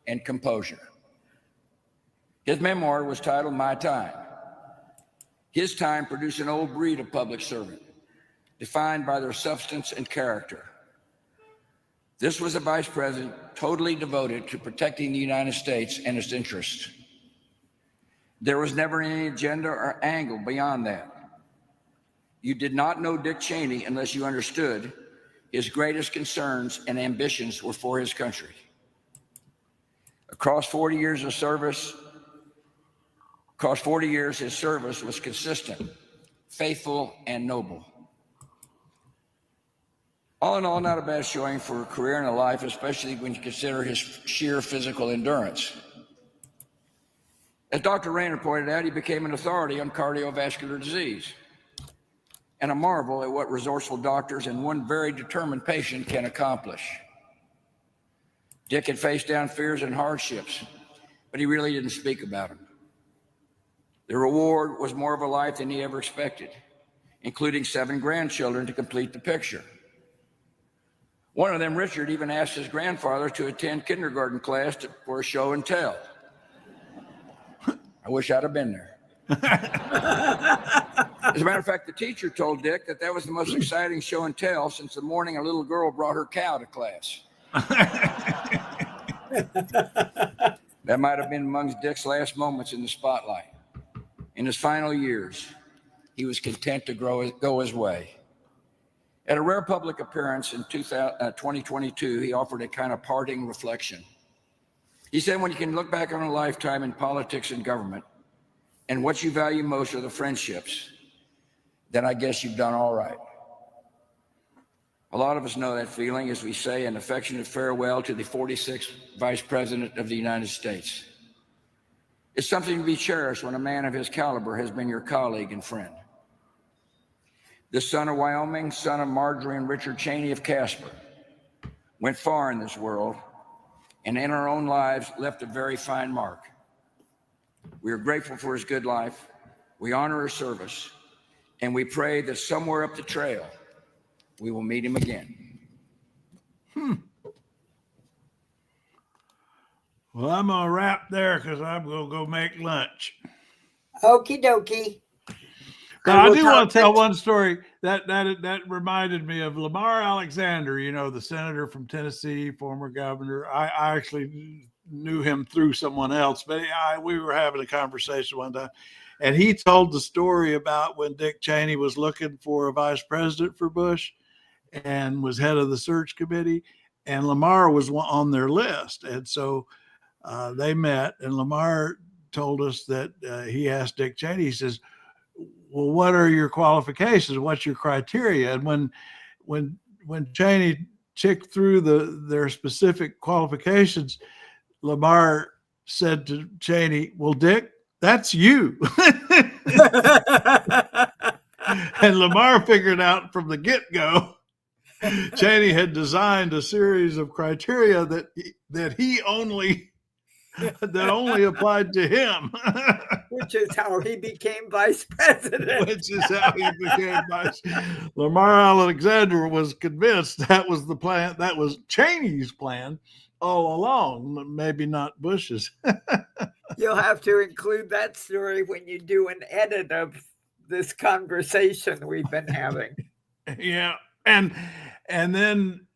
and composure. His memoir was titled My Time. His time produced an old breed of public servant, defined by their substance and character. This was a vice president totally devoted to protecting the United States and its interests. There was never any agenda or angle beyond that. You did not know Dick Cheney unless you understood his greatest concerns and ambitions were for his country. Across 40 years, his service was consistent, faithful, and noble. All in all, not a bad showing for a career and a life, especially when you consider his sheer physical endurance. As Dr. Rayner pointed out, he became an authority on cardiovascular disease and a marvel at what resourceful doctors and one very determined patient can accomplish. Dick had faced down fears and hardships, but he really didn't speak about them. The reward was more of a life than he ever expected, including 7 grandchildren to complete the picture. One of them, Richard, even asked his grandfather to attend kindergarten class for a show and tell. I wish I'd have been there. As a matter of fact, the teacher told Dick that was the most exciting show and tell since the morning a little girl brought her cow to class. That might have been among Dick's last moments in the spotlight. In his final years, he was content to go his way. At a rare public appearance in 2022, he offered a kind of parting reflection. He said, when you can look back on a lifetime in politics and government, and what you value most are the friendships, then I guess you've done all right. A lot of us know that feeling as we say an affectionate farewell to the 46th Vice President of the United States. It's something to be cherished when a man of his caliber has been your colleague and friend. The son of Wyoming, son of Marjorie and Richard Cheney of Casper, went far in this world and in our own lives left a very fine mark. We are grateful for his good life. We honor his service, and we pray that somewhere up the trail, we will meet him again. Well, I'm going to wrap there because I'm going to go make lunch. Okie dokie. Now, I do want to tell one story that reminded me of Lamar Alexander, you know, the senator from Tennessee, former governor. I actually knew him through someone else, but we were having a conversation one time, and he told the story about when Dick Cheney was looking for a vice president for Bush and was head of the search committee, and Lamar was on their list. And so they met, and Lamar told us that he asked Dick Cheney, he says, well, what are your qualifications? What's your criteria? And when Cheney checked through their specific qualifications, Lamar said to Cheney, well, Dick, that's you. And Lamar figured out from the get-go Cheney had designed a series of criteria that only applied to him. Which is how he became vice president. Lamar Alexander was convinced that was the plan. That was Cheney's plan all along, maybe not Bush's. You'll have to include that story when you do an edit of this conversation we've been having. Yeah. And then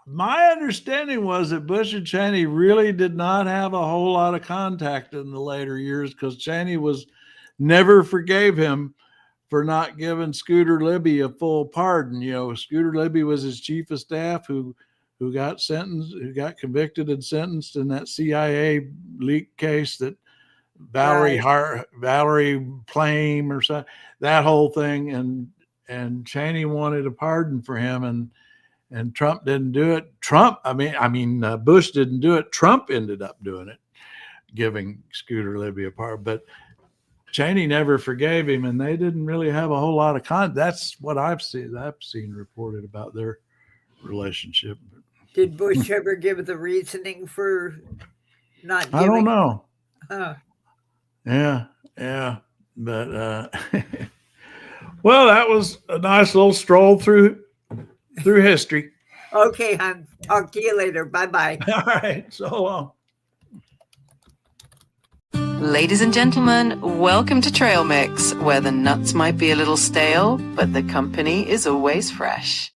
my understanding was that Bush and Cheney really did not have a whole lot of contact in the later years, because Cheney never forgave him for not giving Scooter Libby a full pardon. You know, Scooter Libby was his chief of staff who got convicted and sentenced in that CIA leak case that Valerie Plame or something, that whole thing. And Cheney wanted a pardon for him, and Trump didn't do it. Bush didn't do it. Trump ended up doing it, giving Scooter Libby a pardon. But Cheney never forgave him, and they didn't really have a whole lot of That's what I've seen reported about their relationship. Did Bush ever give the reasoning for not giving? I don't know. Huh. Yeah. But well, that was a nice little stroll through history. Okay, hon. Talk to you later. Bye-bye. All right. So long. Ladies and gentlemen, welcome to Trail Mix, where the nuts might be a little stale, but the company is always fresh.